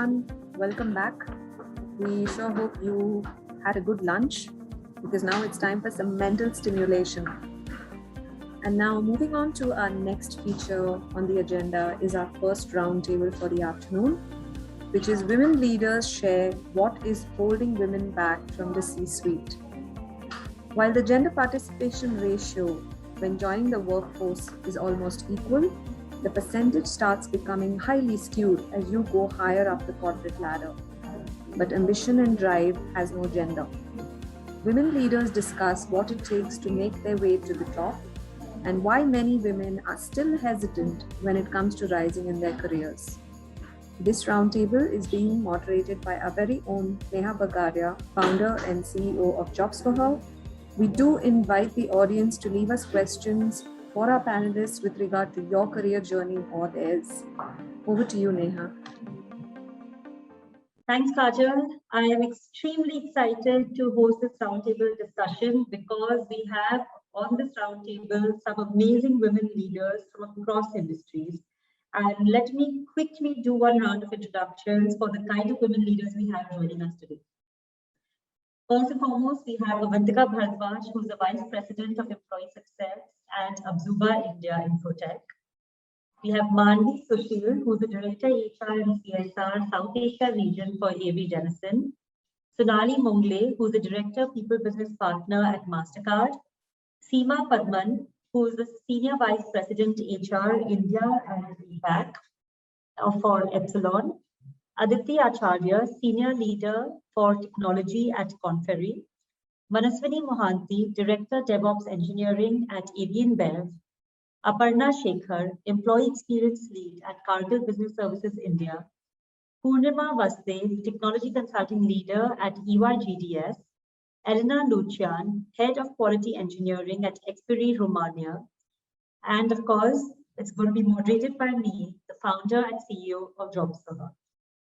everyone. Welcome back. We sure hope you had a good lunch because now it's time for some mental stimulation. And now moving on to our next feature on the agenda is our first roundtable for the afternoon, which is women leaders share what is holding women back from the C-suite. While the gender participation ratio when joining the workforce is almost equal, the percentage starts becoming highly skewed as you go higher up the corporate ladder. But ambition and drive has no gender. Women leaders discuss what it takes to make their way to the top and why many women are still hesitant when it comes to rising in their careers. This roundtable is being moderated by our very own Neha Bagaria, founder and CEO of Jobs for Her. We do invite the audience to leave us questions for our panelists with regard to your career journey or theirs. Over to you, Neha. Thanks, Kajal. I am extremely excited to host this roundtable discussion because we have on this roundtable some amazing women leaders from across industries. And let me quickly do one round of introductions for the kind of women leaders we have joining us today. First and foremost, we have Avantika Bharadwaj, who's the Vice President of Employee Success at Abzuba India Infotech. We have Manvi Sushil, who's the Director HR and CSR South Asia region for AB Denison. Sonali Mongle, who's the Director People Business Partner at MasterCard. Seema Padman, who is the Senior Vice President HR India and APAC for Epsilon. Aditi Acharya, Senior Leader for Technology at Conferry. Manaswini Mohanty, Director DevOps Engineering at AB InBev. Aparna Shekhar, Employee Experience Lead at Cargill Business Services India. Purnima Vasdev, Technology Consulting Leader at EY-GDS. Elena Lucian, Head of Quality Engineering at Xperi Romania. And of course, it's going to be moderated by me, the founder and CEO of Jobs for Her.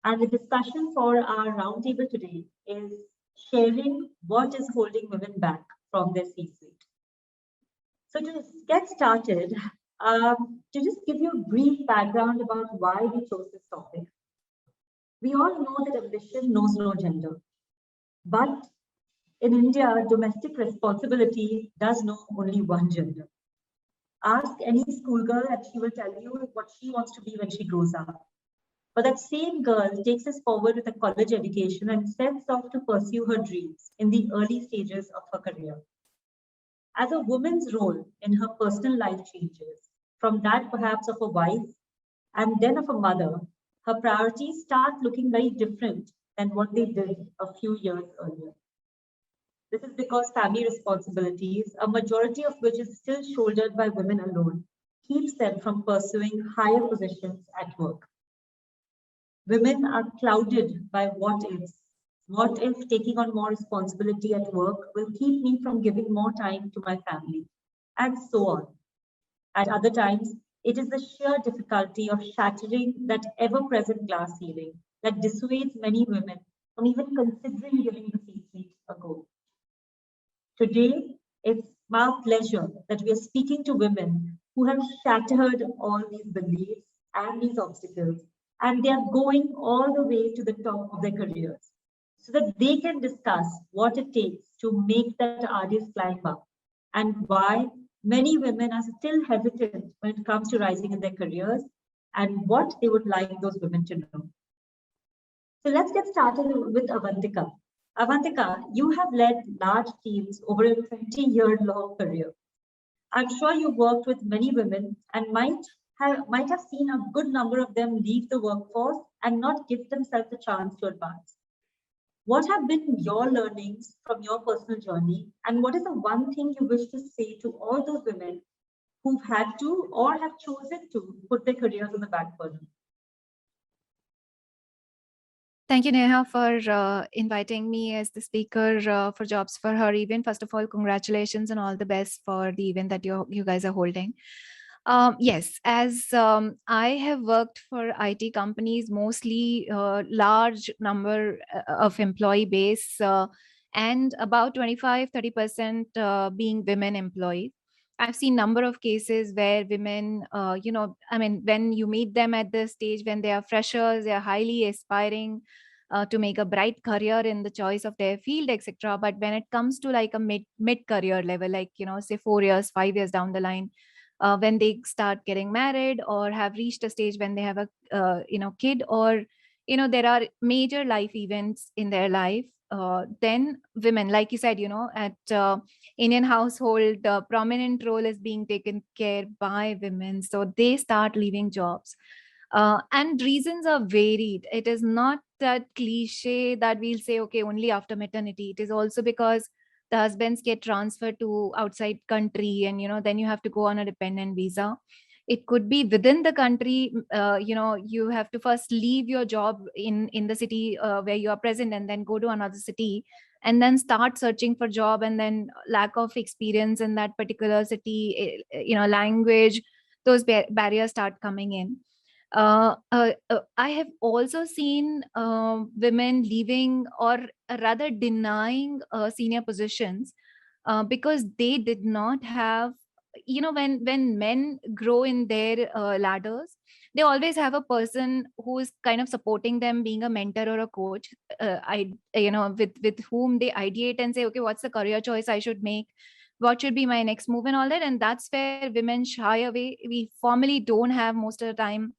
And the discussion for our roundtable today is sharing what is holding women back from their C-suite. So to get started, to just give you a brief background about why we chose this topic. We all know that ambition knows no gender. But in India, domestic responsibility does know only one gender. Ask any schoolgirl and she will tell you what she wants to be when she grows up. But that same girl takes us forward with a college education and sets off to pursue her dreams in the early stages of her career. As a woman's role in her personal life changes, from that perhaps of a wife and then of a mother, her priorities start looking very different than what they did a few years earlier. This is because family responsibilities, a majority of which is still shouldered by women alone, keeps them from pursuing higher positions at work. Women are clouded by what ifs. What if taking on more responsibility at work will keep me from giving more time to my family? And so on. At other times, it is the sheer difficulty of shattering that ever-present glass ceiling that dissuades many women from even considering giving the C-suite a go. Today, it's my pleasure that we are speaking to women who have shattered all these beliefs and these obstacles, and they are going all the way to the top of their careers so that they can discuss what it takes to make that arduous climb up and why many women are still hesitant when it comes to rising in their careers and what they would like those women to know. So let's get started with Avantika. Avantika, you have led large teams over a 20-year-long career. I'm sure you worked with many women and might have seen a good number of them leave the workforce and not give themselves a chance to advance. What have been your learnings from your personal journey, and what is the one thing you wish to say to all those women who've had to or have chosen to put their careers on the back burner? Thank you, Neha, for inviting me as the speaker for Jobs for Her event. First of all, congratulations and all the best for the event that you guys are holding. Yes, as I have worked for IT companies, mostly large number of employee base and about 25-30% being women employees. I've seen number of cases where women, I mean, when you meet them at the stage when they are freshers, they are highly aspiring to make a bright career in the choice of their field, etc. But when it comes to like a mid career level, like say 4 years, 5 years down the line, when they start getting married or have reached a stage when they have a kid, or there are major life events in their life, then women, like you said, at Indian household, prominent role is being taken care by women. So they start leaving jobs. And reasons are varied. It is not that cliche that we'll say, okay, only after maternity. It is also because the husbands get transferred to outside country, and then you have to go on a dependent visa. It could be within the country. You have to first leave your job in the city where you are present, and then go to another city, and then start searching for job, and then lack of experience in that particular city, language, those barriers start coming in. I have also seen women leaving, or rather denying senior positions, because they did not have, when men grow in their ladders, they always have a person who is kind of supporting them, being a mentor or a coach, I with whom they ideate and say, okay, what's the career choice I should make, what should be my next move, and all that. And that's where women shy away. We formally don't have, most of the time,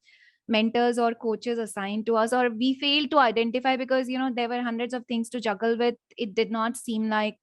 mentors or coaches assigned to us, or we fail to identify because there were hundreds of things to juggle with. It did not seem like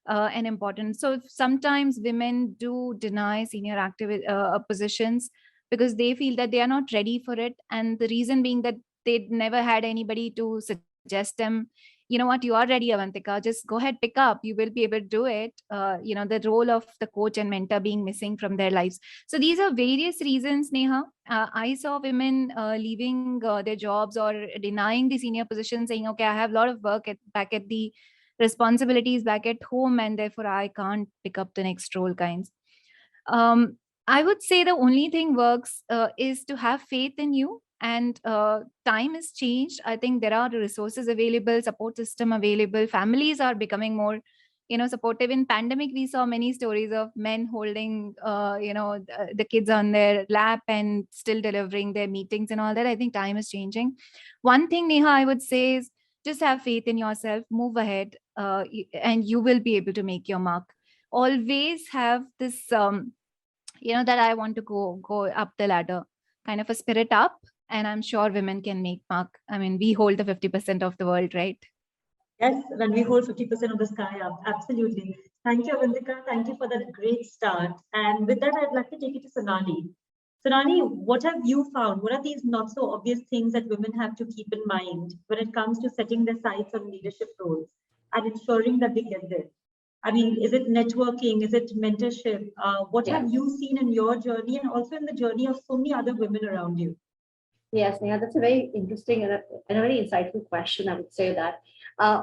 an important. So sometimes women do deny senior active positions because they feel that they are not ready for it, and the reason being that they never had anybody to suggest them, what, you are ready, Avantika, just go ahead, pick up, you will be able to do it. The role of the coach and mentor being missing from their lives. So these are various reasons, Neha. I saw women leaving their jobs or denying the senior position, saying, okay, I have a lot of work back at the responsibilities back at home, and therefore I can't pick up the next role kinds. I would say the only thing works is to have faith in you, and time has changed. I think there are resources available, support system available, families are becoming more supportive. In pandemic, we saw many stories of men holding the kids on their lap and still delivering their meetings and all that. I think time is changing. One thing, Neha, I would say is just have faith in yourself, move ahead, and you will be able to make your mark. Always have this that I want to go up the ladder kind of a spirit up, and I'm sure women can make mark. I mean, we hold the 50% of the world, right? Yes, when we hold 50% of the sky up, absolutely. Thank you, Avantika. Thank you for that great start. And with that, I'd like to take it to Sonali. Sonali, what have you found? What are these not so obvious things that women have to keep in mind when it comes to setting their sights on leadership roles and ensuring that they get there? I mean, is it networking? Is it mentorship? What have you seen in your journey and also in the journey of so many other women around you? Yes, Neha, that's a very interesting and a very insightful question. I would say that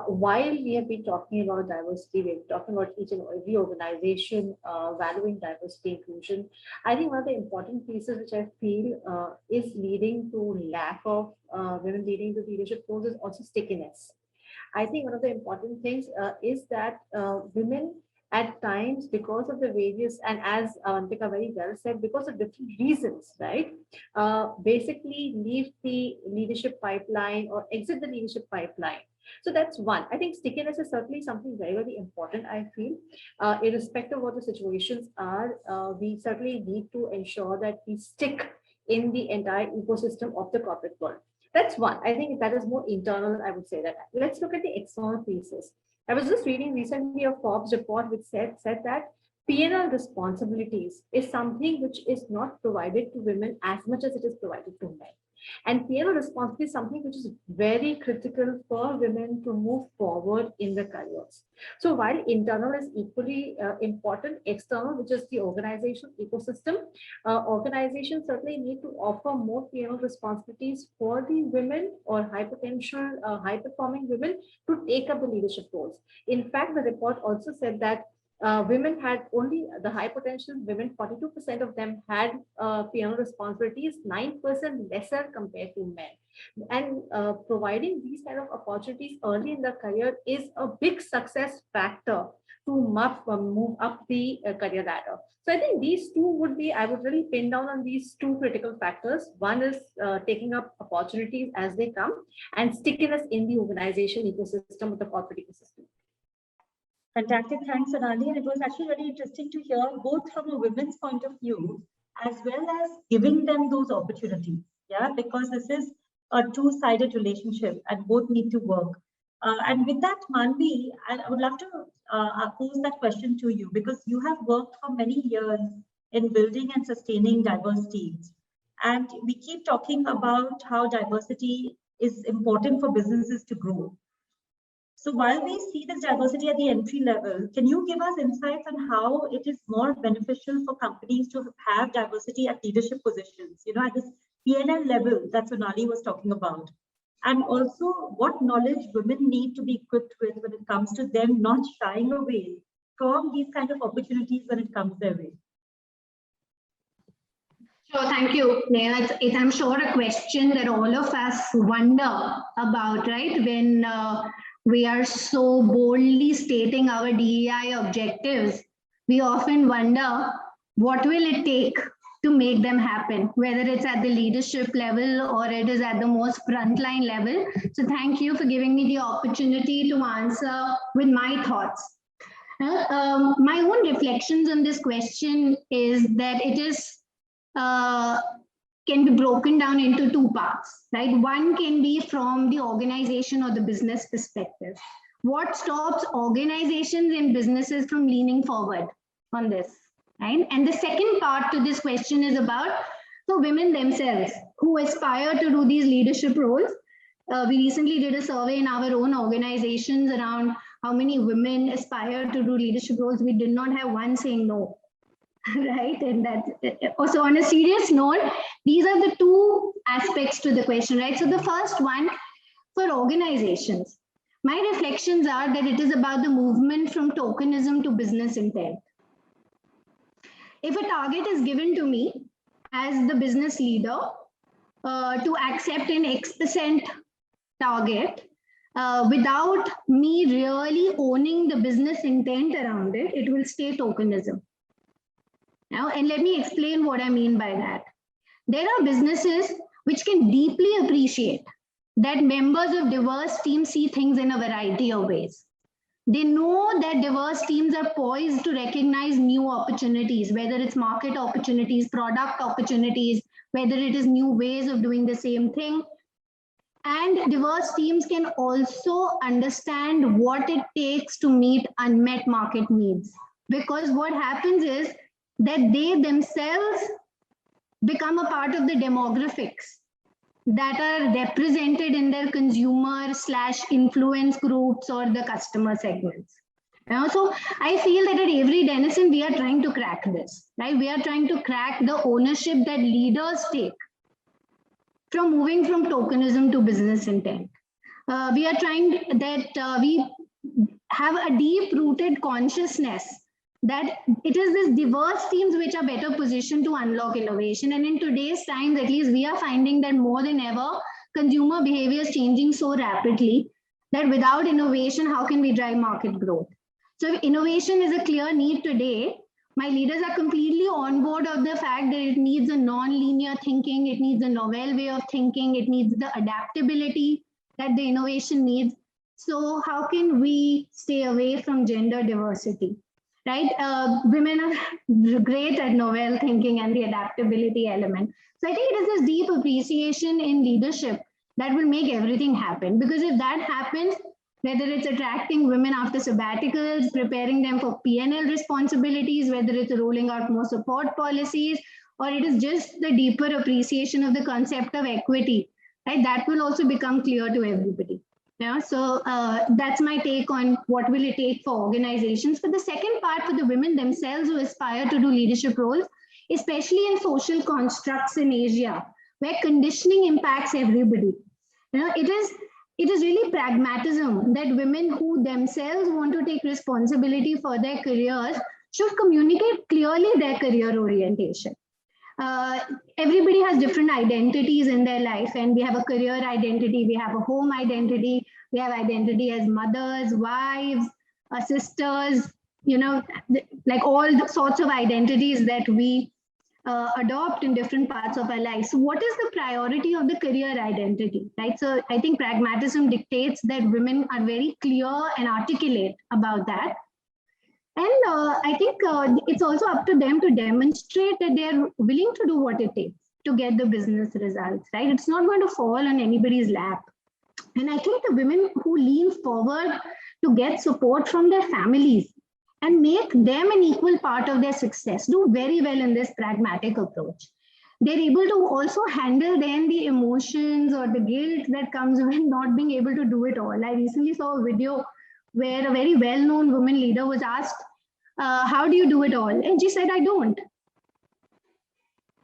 while we have been talking about diversity, we've been talking about each and every organization valuing diversity inclusion. I think one of the important pieces which I feel is leading to lack of women leading to leadership roles is also stickiness. I think one of the important things is that women at times, because of the various, and as Avantika very well said, because of different reasons, right, basically leave the leadership pipeline or exit the leadership pipeline. So that's one. I think stickiness is certainly something very, very important, I feel. Irrespective of what the situations are, we certainly need to ensure that we stick in the entire ecosystem of the corporate world. That's one. I think that is more internal, I would say that. Let's look at the external pieces. I was just reading recently a Forbes report which said that P&L responsibilities is something which is not provided to women as much as it is provided to men. And P&L responsibility is something which is very critical for women to move forward in their careers. So while internal is equally important, external, which is the organization ecosystem, organizations certainly need to offer more P&L responsibilities for the women or high potential, high performing women to take up the leadership roles. In fact, the report also said that women had only the high potential women, 42% of them had P&L responsibilities, 9% lesser compared to men. And providing these kind of opportunities early in the career is a big success factor to move up the career ladder. So I think these two would be, I would really pin down on these two critical factors. One is taking up opportunities as they come, and stickiness in the organization ecosystem, with the corporate ecosystem. Fantastic. Thanks, Sonali. And it was actually very interesting to hear both from a women's point of view, as well as giving them those opportunities. Yeah, because this is a two-sided relationship and both need to work. And with that, Manvi, I would love to pose that question to you, because you have worked for many years in building and sustaining diverse teams. And we keep talking about how diversity is important for businesses to grow. So while we see this diversity at the entry level, can you give us insights on how it is more beneficial for companies to have diversity at leadership positions, at this P&L level that Sonali was talking about? And also what knowledge women need to be equipped with when it comes to them not shying away from these kind of opportunities when it comes their way? Sure, thank you, Neha. It's, I'm sure, a question that all of us wonder about, right? When we are so boldly stating our DEI objectives, we often wonder, what will it take to make them happen, whether it's at the leadership level or it is at the most frontline level. So thank you for giving me the opportunity to answer with my thoughts. My own reflections on this question is that it is can be broken down into two parts, right? One can be from the organization or the business perspective. What stops organizations and businesses from leaning forward on this, right? And the second part to this question is about the women themselves who aspire to do these leadership roles. We recently did a survey in our own organizations around how many women aspire to do leadership roles. We did not have one saying no. Right, and that also, on a serious note, these are the two aspects to the question, right? So the first one, for organizations, my reflections are that it is about the movement from tokenism to business intent. If a target is given to me as the business leader to accept an X% target without me really owning the business intent around it, it will stay tokenism. Now, and let me explain what I mean by that. There are businesses which can deeply appreciate that members of diverse teams see things in a variety of ways. They know that diverse teams are poised to recognize new opportunities, whether it's market opportunities, product opportunities, whether it is new ways of doing the same thing. And diverse teams can also understand what it takes to meet unmet market needs. Because what happens is that they themselves become a part of the demographics that are represented in their consumer/influence groups or the customer segments. So I feel that at Avery Dennison, we are trying to crack this, right? We are trying to crack the ownership that leaders take from moving from tokenism to business intent. We are trying that we have a deep-rooted consciousness that it is these diverse teams which are better positioned to unlock innovation. And in today's times, at least, we are finding that more than ever, consumer behavior is changing so rapidly that without innovation, how can we drive market growth? So if innovation is a clear need today, my leaders are completely on board of the fact that it needs a non-linear thinking, it needs a novel way of thinking, it needs the adaptability that the innovation needs. So how can we stay away from gender diversity? Right? Women are great at novel thinking and the adaptability element. So I think it is this deep appreciation in leadership that will make everything happen. Because if that happens, whether it's attracting women after sabbaticals, preparing them for P&L responsibilities, whether it's rolling out more support policies, or it is just the deeper appreciation of the concept of equity, right? That will also become clear to everybody. Yeah, so that's my take on what will it take for organizations. For the second part, for the women themselves who aspire to do leadership roles, especially in social constructs in Asia, where conditioning impacts everybody. It is really pragmatism that women who themselves want to take responsibility for their careers should communicate clearly their career orientation. Everybody has different identities in their life, and we have a career identity, we have a home identity, we have identity as mothers, wives, sisters, like all the sorts of identities that we adopt in different parts of our lives. So what is the priority of the career identity, right? So I think pragmatism dictates that women are very clear and articulate about that. And I think it's also up to them to demonstrate that they're willing to do what it takes to get the business results, right? It's not going to fall on anybody's lap. And I think the women who lean forward to get support from their families and make them an equal part of their success do very well in this pragmatic approach. They're able to also handle then the emotions or the guilt that comes with not being able to do it all. I recently saw a video where a very well-known woman leader was asked, how do you do it all? And she said, I don't.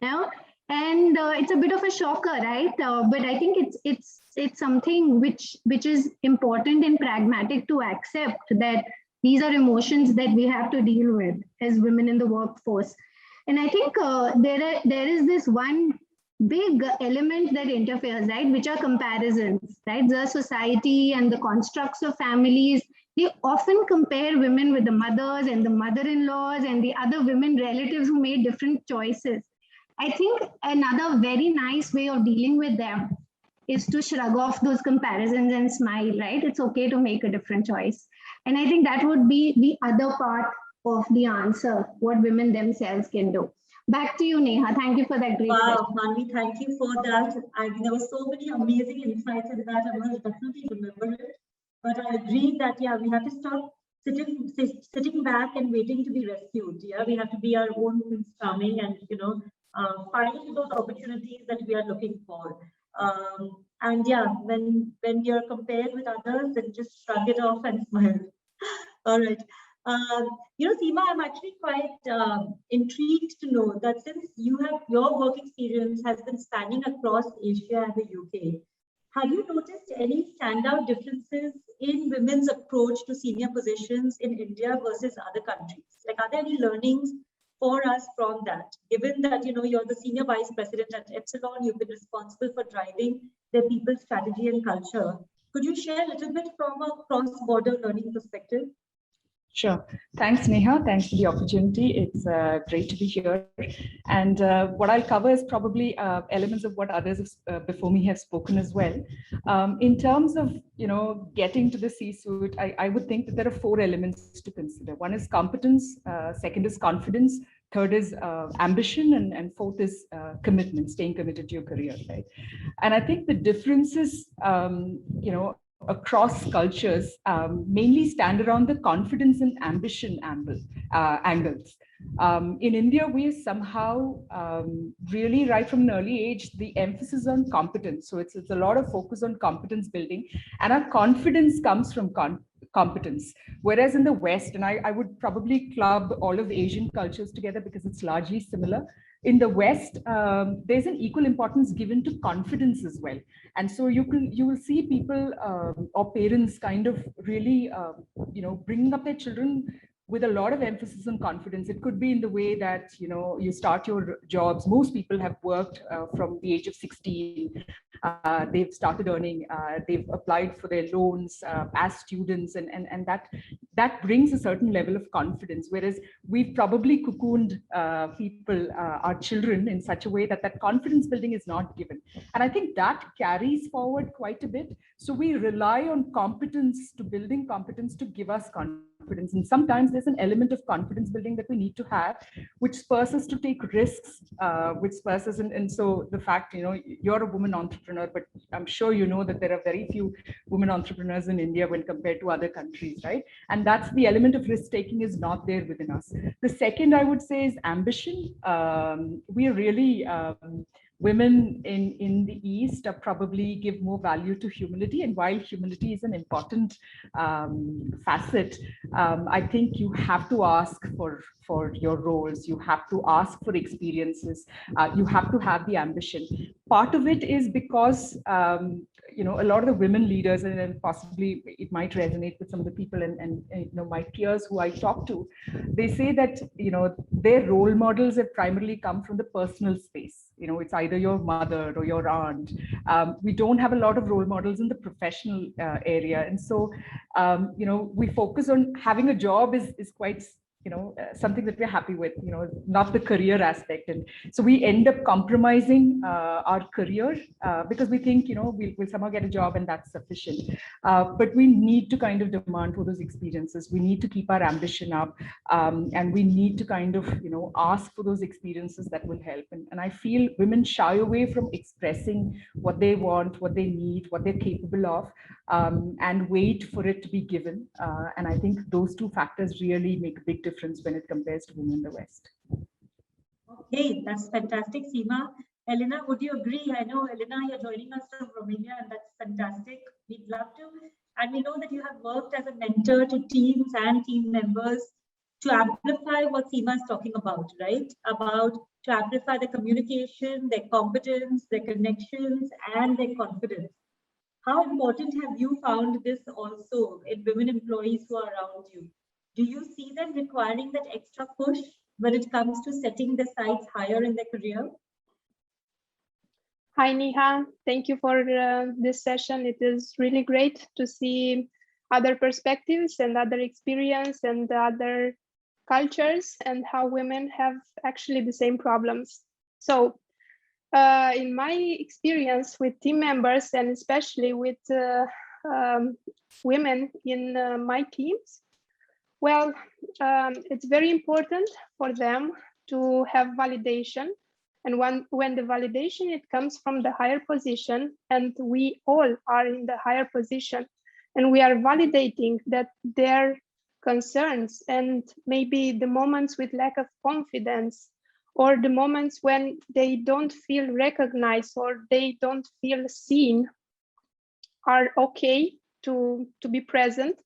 Now, and it's a bit of a shocker, right? But I think it's something which is important and pragmatic to accept, that these are emotions that we have to deal with as women in the workforce. And I think there is this one big element that interferes, right, which are comparisons, right? The society and the constructs of families, they often compare women with the mothers and the mother-in-laws and the other women relatives who made different choices. I think another very nice way of dealing with them is to shrug off those comparisons and smile, right? It's okay to make a different choice. And I think that would be the other part of the answer, what women themselves can do. Back to you, Neha. Thank you for that great question. Wow, Manvi, thank you for that. There were so many amazing insights in that. I will definitely remember it. But I agree that, yeah, we have to stop sitting back and waiting to be rescued. Yeah, we have to be our own Prince Charming and, find those opportunities that we are looking for. And yeah, when you're compared with others, then just shrug it off and smile. All right. Seema, I'm actually quite intrigued to know that since your work experience has been spanning across Asia and the UK, have you noticed any standout differences in women's approach to senior positions in India versus other countries? Like, are there any learnings for us from that? Given that, you're the senior vice president at Epsilon, you've been responsible for driving their people's strategy and culture. Could you share a little bit from a cross-border learning perspective? Sure. Thanks, Neha. Thanks for the opportunity. It's great to be here. And what I'll cover is probably elements of what others before me have spoken as well. In terms of, getting to the C-suite, I would think that there are 4 elements to consider. One is competence, second is confidence, third is ambition, and fourth is commitment, staying committed to your career, right? And I think the differences, across cultures mainly stand around the confidence and ambition angles. In India, we somehow really, right from an early age, the emphasis on competence. So it's a lot of focus on competence building, and our confidence comes from competence. Whereas in the West, and I would probably club all of Asian cultures together because it's largely similar. In the West, there's an equal importance given to confidence as well. And so you will see people or parents kind of really, bringing up their children with a lot of emphasis on confidence. It could be in the way that, you start your jobs. Most people have worked from the age of 16. They've started earning, they've applied for their loans as students, and that brings a certain level of confidence. Whereas we've probably cocooned people, our children, in such a way that confidence building is not given. And I think that carries forward quite a bit. So we rely on competence to building competence to give us confidence. And sometimes there's an element of confidence building that we need to have, which spurs us to take risks, which spurs us. And so the fact, you're a woman entrepreneur, but I'm sure you know that there are very few women entrepreneurs in India when compared to other countries, right? And that's the element of risk taking is not there within us. The second, I would say, is ambition. We are really, women in the East probably give more value to humility. And while humility is an important facet, I think you have to ask for your roles. You have to ask for experiences. You have to have the ambition. part of it is because, you know, a lot of the women leaders, and then possibly it might resonate with some of the people and you know, my peers who I talk to, they say that, you know, their role models have primarily come from the personal space. You know, it's either your mother or your aunt. We don't have a lot of role models in the professional area. And so, you know, we focus on having a job is quite, you know, something that we're happy with, you know, not the career aspect. And so we end up compromising our career because we think, you know, we'll somehow get a job and that's sufficient. But we need to kind of demand for those experiences. We need to keep our ambition up, and we need to kind of, you know, ask for those experiences that will help. And I feel women shy away from expressing what they want, what they need, what they're capable of, and wait for it to be given. And I think those two factors really make a big difference when it compares to women in the West. Okay, that's fantastic, Seema. Elena, would you agree? I know, Elena, you're joining us from Romania, and that's fantastic. We'd love to. And we know that you have worked as a mentor to teams and team members to amplify what Seema is talking about, right? About to amplify the communication, their competence, their connections, and their confidence. How important have you found this also in women employees who are around you? Do you see them requiring that extra push when it comes to setting their sights higher in their career? Hi, Neha. Thank you for this session. It is really great to see other perspectives and other experience and other cultures and how women have actually the same problems. So in my experience with team members and especially with women in my teams, well, it's very important for them to have validation. And when the validation, it comes from the higher position, and we all are in the higher position, and we are validating that their concerns and maybe the moments with lack of confidence or the moments when they don't feel recognized or they don't feel seen are okay to be present.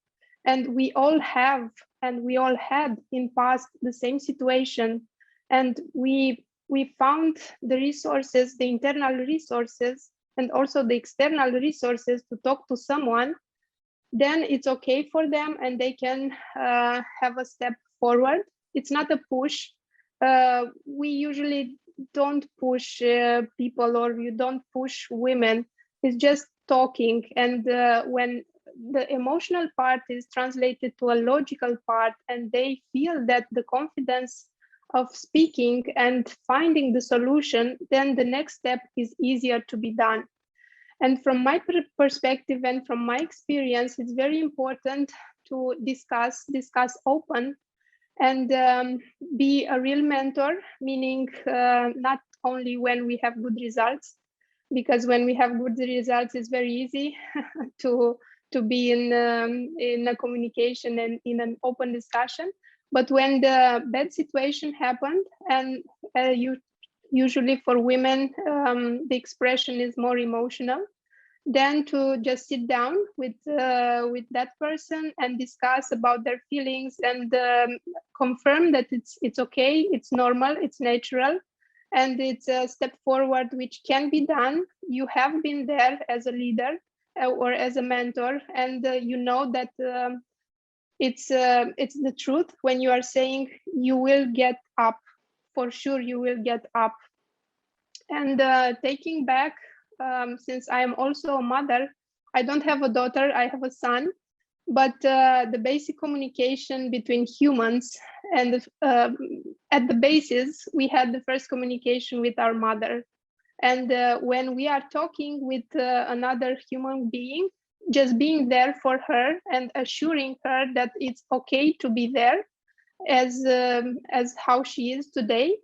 And we all have, and we all had in past the same situation. And we found the resources, the internal resources, and also the external resources to talk to someone, then it's okay for them and they can have a step forward. It's not a push. We usually don't push people, or you don't push women. It's just talking. And when the emotional part is translated to a logical part and they feel that the confidence of speaking and finding the solution, then the next step is easier to be done. And from my perspective and from my experience, it's very important to discuss open and be a real mentor, meaning not only when we have good results, because when we have good results, it's very easy to be in a communication and in an open discussion. But when the bad situation happened, and usually for women, the expression is more emotional, then to just sit down with that person and discuss about their feelings and confirm that it's okay, it's normal, it's natural, and it's a step forward which can be done. You have been there as a leader or as a mentor, and you know that it's the truth when you are saying you will get up. For sure, you will get up. And taking back, since I am also a mother, I don't have a daughter, I have a son, but the basic communication between humans, and at the basis, we had the first communication with our mother. And when we are talking with another human being, just being there for her and assuring her that it's okay to be there as how she is today.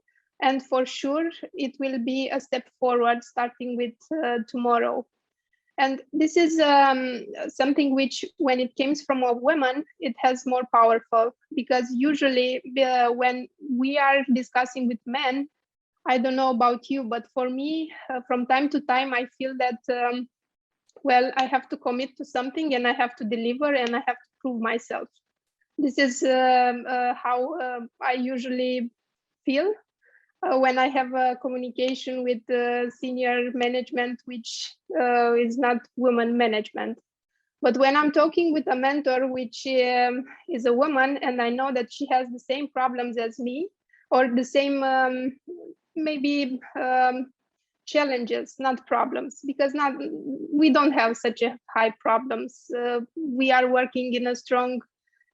And for sure, it will be a step forward starting with tomorrow. And this is something which, when it comes from a woman, it has more powerful, because usually when we are discussing with men, I don't know about you, but for me, from time to time, I feel that, well, I have to commit to something and I have to deliver and I have to prove myself. This is how I usually feel. when I have a communication with senior management, which is not women management. But when I'm talking with a mentor, which is a woman, and I know that she has the same problems as me, or the same maybe challenges, not problems, because we don't have such a high problems. We are working in a strong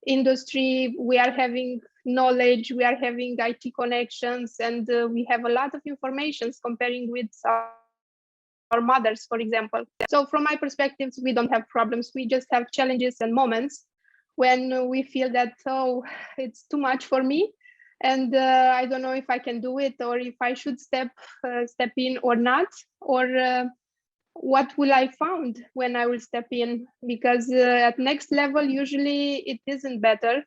industry, we are having knowledge, we are having IT connections, and we have a lot of informations comparing with our mothers, for example. So from my perspectives, we don't have problems. We just have challenges and moments when we feel that, oh, it's too much for me, and I don't know if I can do it, or if I should step in or not, or what will I find when I will step in? Because at next level, usually it isn't better.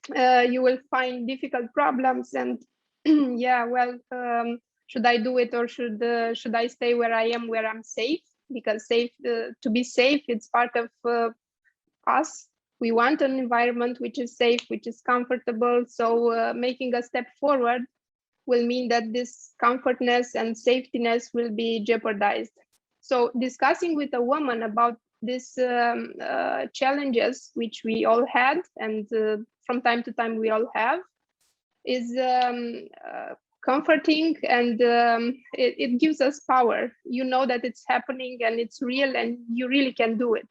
You will find difficult problems, and yeah, well, should I do it, or should I stay where I am, where I'm safe? Because to be safe, it's part of us. We want an environment which is safe, which is comfortable. So making a step forward will mean that this comfortness and safetyness will be jeopardized. So discussing with a woman about these challenges, which we all had, and from time to time we all have, is comforting, and it gives us power. You know that it's happening and it's real, and you really can do it.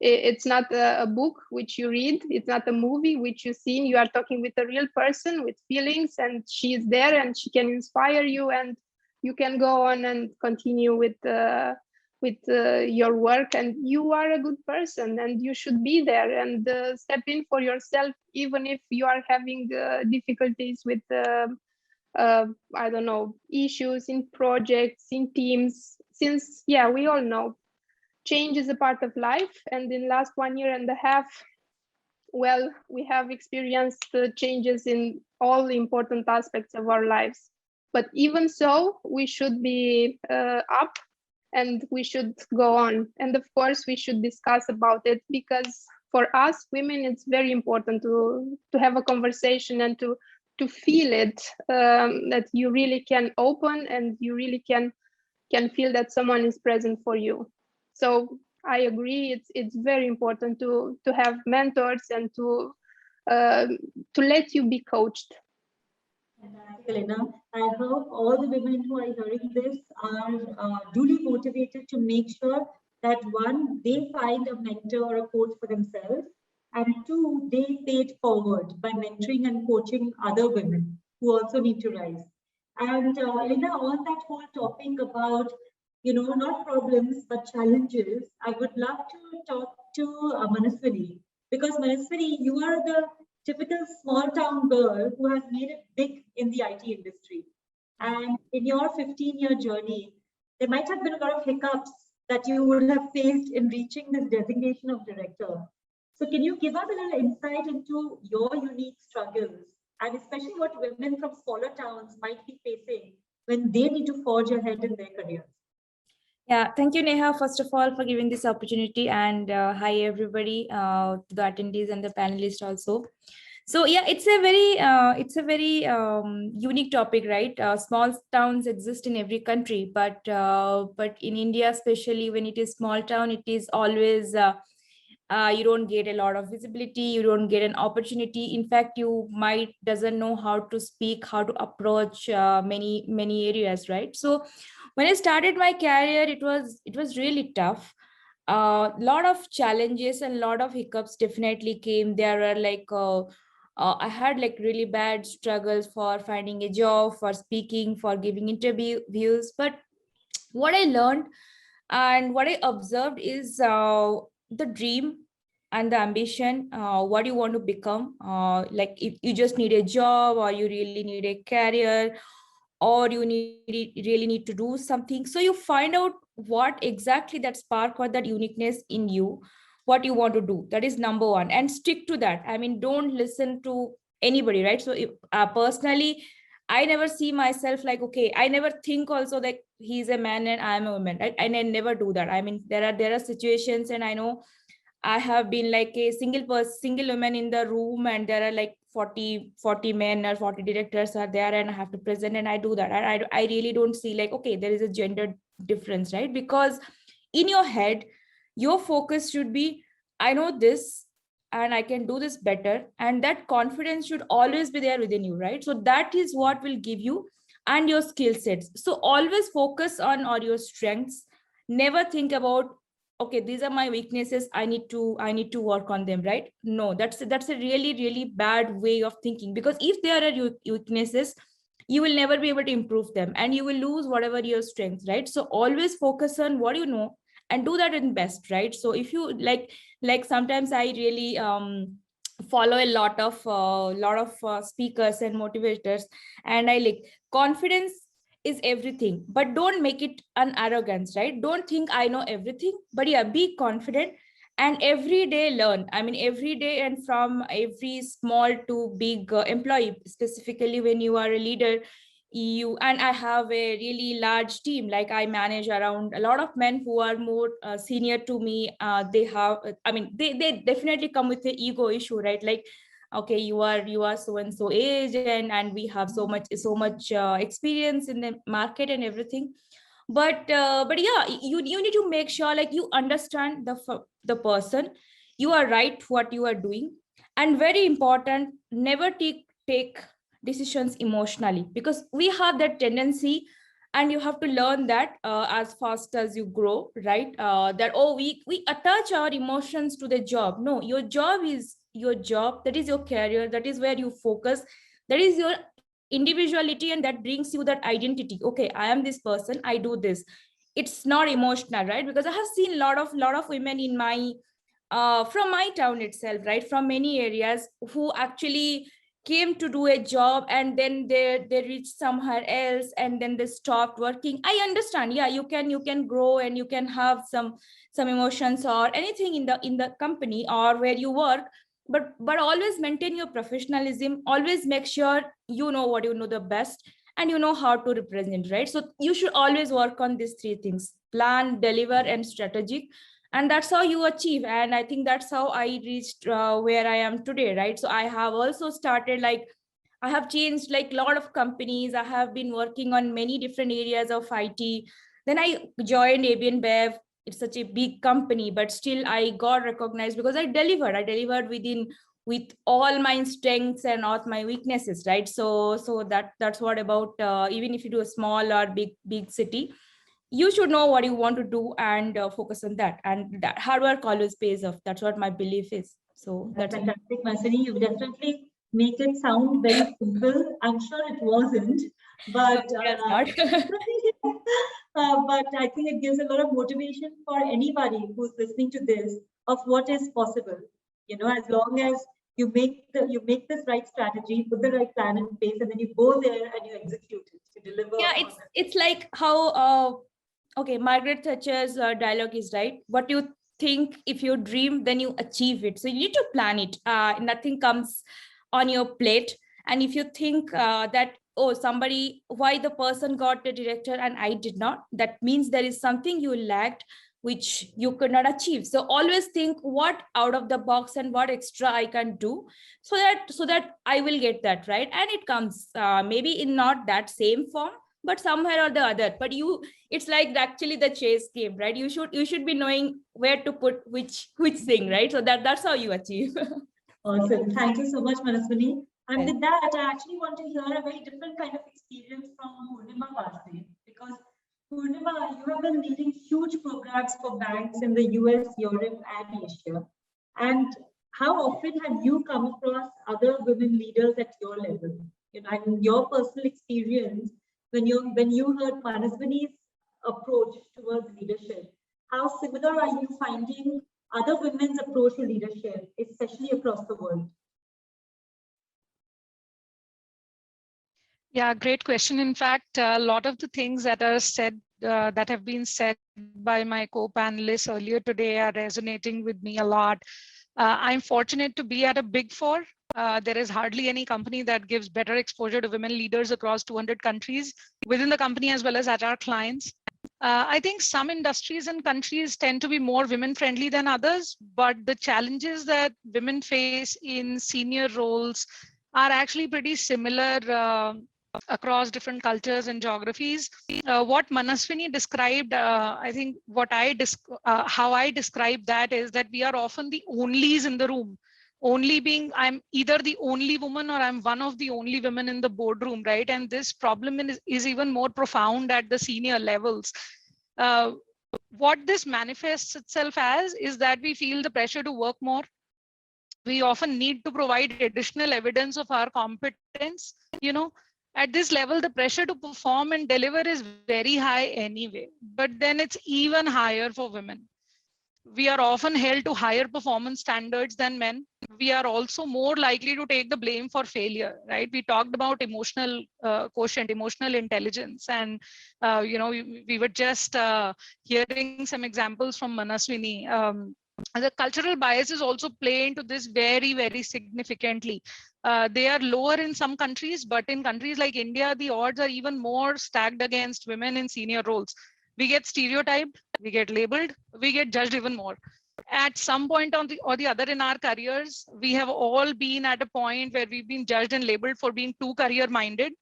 It's not a book which you read, it's not a movie which you see. You are talking with a real person with feelings, and she is there and she can inspire you, and you can go on and continue with your work, and you are a good person, and you should be there and step in for yourself, even if you are having difficulties with I don't know, issues in projects, in teams, since yeah, we all know change is a part of life. And in last 1.5 years, well, we have experienced changes in all the important aspects of our lives. But even so, we should be up, and we should go on. And of course, we should discuss about it, because for us women, it's very important to have a conversation and to feel it, that you really can open, and you really can feel that someone is present for you. So I agree, it's very important to have mentors, and to let you be coached. Fantastic, Elena. I hope all the women who are hearing this are duly motivated to make sure that, one, they find a mentor or a coach for themselves, and two, they pay it forward by mentoring and coaching other women who also need to rise. And Elena, on that whole topic about, not problems, but challenges, I would love to talk to Manaswini, because Manaswini, you are the typical small town girl who has made it big in the IT industry. And in your 15-year journey, there might have been a lot of hiccups that you would have faced in reaching this designation of director. So can you give us a little insight into your unique struggles, and especially what women from smaller towns might be facing when they need to forge ahead in their careers? Yeah, thank you, Neha, first of all, for giving this opportunity, and hi, everybody, to the attendees and the panelists also. So yeah, it's a very unique topic, right? Small towns exist in every country, but in India, especially when it is small town, it is always you don't get a lot of visibility, you don't get an opportunity. In fact, you might doesn't know how to speak, how to approach many areas, right? So when I started my career, it was really tough. A lot of challenges and a lot of hiccups definitely came. There were like I had like really bad struggles for finding a job, for speaking, for giving interviews. But what I learned and what I observed is the dream and the ambition, what you want to become. Like if you just need a job, or you really need a career, or you really need to do something. So you find out what exactly that spark or that uniqueness in you, what you want to do. That is number one, and stick to that. I mean, don't listen to anybody, right? So if, personally, I never see myself like, okay, I never think also that he's a man and I'm a woman, right? And I never do that. I mean, there are situations, and I know I have been like a single woman in the room, and there are like 40 men or 40 directors are there and I have to present and I do that. And I really don't see like, okay, there is a gender difference, right? Because in your head, your focus should be, I know this and I can do this better. And that confidence should always be there within you, right? So that is what will give you and your skill sets. So always focus on all your strengths. Never think about, okay, these are my weaknesses, I need to work on them, right? No, that's a really bad way of thinking, because if there are weaknesses, you will never be able to improve them and you will lose whatever your strengths, right? So always focus on what you know and do that in best, right? So if you like sometimes I really follow a lot of speakers and motivators, and I like, confidence is everything, but don't make it an arrogance, right? Don't think I know everything, but yeah, be confident and every day learn. I mean, every day, and from every small to big employee, specifically when you are a leader, and I have a really large team. Like I manage around a lot of men who are more senior to me. They have, I mean, they definitely come with the ego issue, right? Like, okay, you are so and so age, and we have so much experience in the market and everything. But yeah, you need to make sure like you understand the person, you are right what you are doing, and very important, never take decisions emotionally, because we have that tendency, and you have to learn that as fast as you grow, right? That, oh, we attach our emotions to the job. No, your job is your job, that is your career, that is where you focus, that is your individuality, and that brings you that identity. Okay, I am this person, I do this. It's not emotional, right? Because I have seen lot of women in my from my town itself, right, from many areas, who actually came to do a job and then they reached somewhere else and then they stopped working. I understand, yeah, you can grow and you can have some emotions or anything in the company or where you work, but always maintain your professionalism. Always make sure you know what you know the best, and you know how to represent, right? So you should always work on these three things: plan, deliver, and strategic. And that's how you achieve. And I think that's how I reached where I am today, right? So I have also started, like, I have changed like a lot of companies. I have been working on many different areas of IT. Then I joined ABN Bev. It's such a big company, but still I got recognized because I delivered with all my strengths and all my weaknesses, right? So that's what about, even if you do a small or big city, you should know what you want to do and focus on that, and that hard work always pays off. That's what my belief is. So That's that's fantastic, Masini. You definitely make it sound very simple. I'm sure it wasn't, but not. but I think it gives a lot of motivation for anybody who's listening to this of what is possible. You know, as long as you make this right strategy, put the right plan in place, and then you go there and you execute it to deliver. Yeah, it's like how okay, Margaret Thatcher's dialogue is right. What you think, if you dream, then you achieve it. So you need to plan it. Nothing comes on your plate. And if you think that, oh, why the person got the director and I did not, that means there is something you lacked which you could not achieve. So always think what out of the box and what extra I can do so that I will get that, right? And it comes maybe in not that same form, but somewhere or the other. But it's like actually the chase game, right? You should be knowing where to put which thing, right? So that's how you achieve. Awesome. Thank you so much, Manaswini. And with that, I actually want to hear a very different kind of experience from Purnima Pasre, because Purnima, you have been leading huge programs for banks in the US, Europe, and Asia. And how often have you come across other women leaders at your level? You know, and your personal experience when you heard Manaswini's approach towards leadership, how similar are you finding other women's approach to leadership, especially across the world? Yeah, great question. In fact, a lot of the things that are said, that have been said by my co-panelists earlier today are resonating with me a lot. I'm fortunate to be at a Big Four. There is hardly any company that gives better exposure to women leaders across 200 countries within the company as well as at our clients. I think some industries and countries tend to be more women friendly than others, but the challenges that women face in senior roles are actually pretty similar across different cultures and geographies. What Manaswini described, I think how I describe that is that we are often the onlys in the room. Only being I'm either the only woman or I'm one of the only women in the boardroom, right? And this problem is even more profound at the senior levels. What this manifests itself as is that we feel the pressure to work more. We often need to provide additional evidence of our competence. At this level, the pressure to perform and deliver is very high anyway, but then it's even higher for women. We are often held to higher performance standards than men. We are also more likely to take the blame for failure, right? We talked about emotional quotient, emotional intelligence, and we were just hearing some examples from Manaswini. The cultural biases also play into this very, very significantly. They are lower in some countries, but in countries like India, the odds are even more stacked against women in senior roles. We get stereotyped, we get labeled, we get judged even more. At some point or the other in our careers, we have all been at a point where we've been judged and labeled for being too career-minded,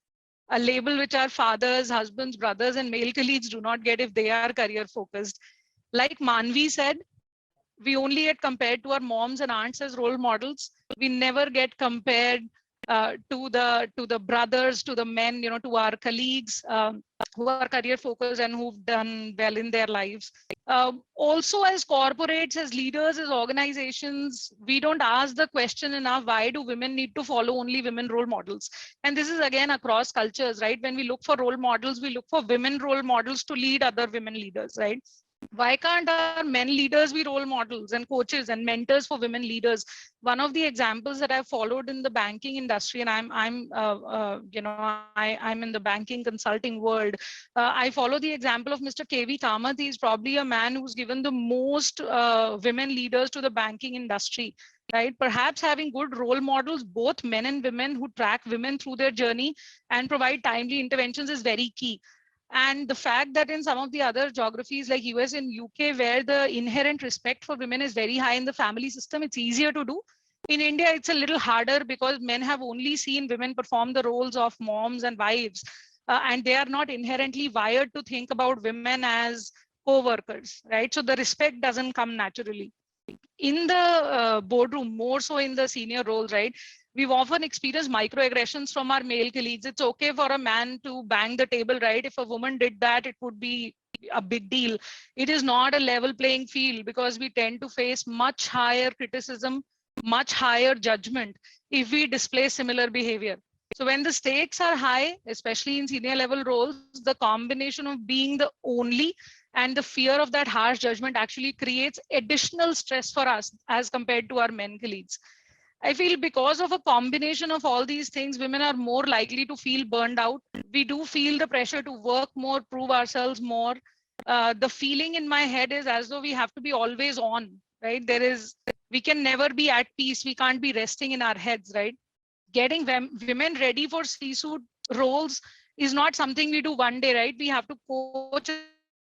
a label which our fathers, husbands, brothers, and male colleagues do not get if they are career-focused. Like Manvi said, we only get compared to our moms and aunts as role models. We never get compared to the brothers, to the men, to our colleagues who are career focused and who've done well in their lives. Also, as corporates, as leaders, as organizations, we don't ask the question enough, why do women need to follow only women role models? And this is again across cultures, right? When we look for role models, we look for women role models to lead other women leaders, right? Why can't our men leaders be role models and coaches and mentors for women leaders? One of the examples that I've followed in the banking industry, and I'm in the banking consulting world. I follow the example of Mr. KV Kamath. He's probably a man who's given the most women leaders to the banking industry. Right? Perhaps having good role models, both men and women, who track women through their journey and provide timely interventions is very key. And the fact that in some of the other geographies like US and UK, where the inherent respect for women is very high in the family system, it's easier to do. In India, it's a little harder because men have only seen women perform the roles of moms and wives, and they are not inherently wired to think about women as co-workers, right? So the respect doesn't come naturally. In the boardroom, more so in the senior roles, right? We've often experienced microaggressions from our male colleagues. It's okay for a man to bang the table, right? If a woman did that, it would be a big deal. It is not a level playing field because we tend to face much higher criticism, much higher judgment if we display similar behavior. So when the stakes are high, especially in senior level roles, the combination of being the only and the fear of that harsh judgment actually creates additional stress for us as compared to our men colleagues. I feel because of a combination of all these things, women are more likely to feel burned out. We do feel the pressure to work more, prove ourselves more. The feeling in my head is as though we have to be always on, right? We can never be at peace. We can't be resting in our heads, right? Getting women ready for C-suite roles is not something we do one day, right? We have to coach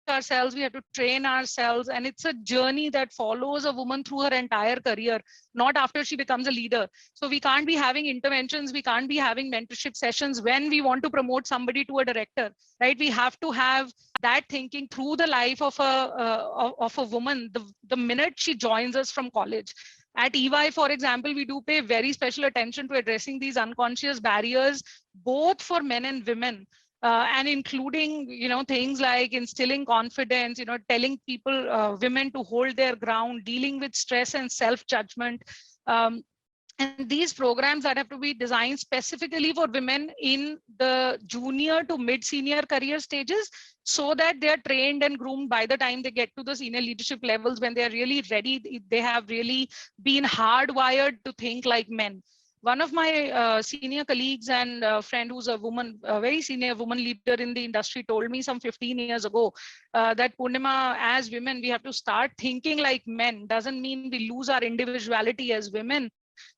ourselves, we have to train ourselves, and it's a journey that follows a woman through her entire career, not after she becomes a leader. So we can't be having interventions, we can't be having mentorship sessions when we want to promote somebody to a director, right? We have to have that thinking through the life of a woman the minute she joins us from college. At EY, for example, we do pay very special attention to addressing these unconscious barriers, both for men and women. And including, things like instilling confidence, telling people, women to hold their ground, dealing with stress and self-judgment. And these programs that have to be designed specifically for women in the junior to mid-senior career stages, so that they are trained and groomed by the time they get to the senior leadership levels, when they are really ready, they have really been hardwired to think like men. One of my senior colleagues and friend who's a woman, a very senior woman leader in the industry, told me some 15 years ago that Purnima, as women, we have to start thinking like men. Doesn't mean we lose our individuality as women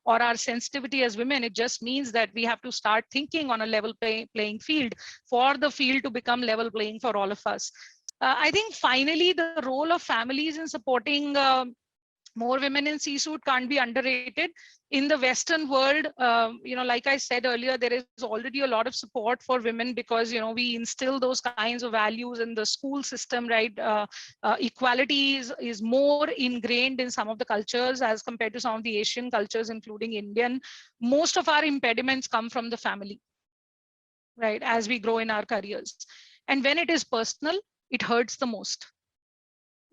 or our sensitivity as women. It just means that we have to start thinking on a level playing field for the field to become level playing for all of us. I think finally, the role of families in supporting More women in C-suite can't be underrated. In the Western world, like I said earlier, there is already a lot of support for women because, we instill those kinds of values in the school system, right? Equality is more ingrained in some of the cultures as compared to some of the Asian cultures, including Indian. Most of our impediments come from the family, right? As we grow in our careers. And when it is personal, it hurts the most,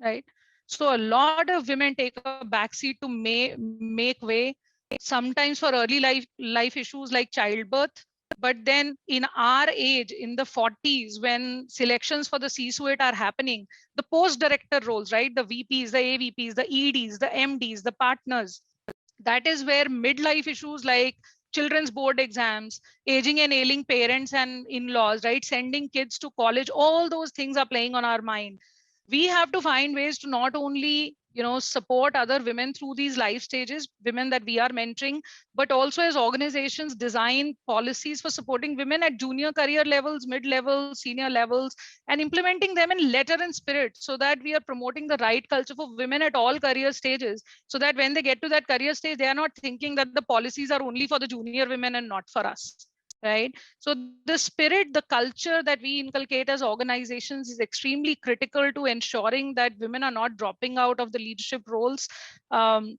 right? So a lot of women take a backseat to make way, sometimes for early life issues like childbirth. But then in our age, in the 40s, when selections for the C-suite are happening, the post-director roles, right? The VPs, the AVPs, the EDs, the MDs, the partners, that is where midlife issues like children's board exams, aging and ailing parents and in-laws, right? Sending kids to college, all those things are playing on our mind. We have to find ways to not only support other women through these life stages, women that we are mentoring, but also as organizations design policies for supporting women at junior career levels, mid-level, senior levels, and implementing them in letter and spirit, so that we are promoting the right culture for women at all career stages, so that when they get to that career stage, they are not thinking that the policies are only for the junior women and not for us, right? So the spirit, the culture that we inculcate as organizations is extremely critical to ensuring that women are not dropping out of the leadership roles. And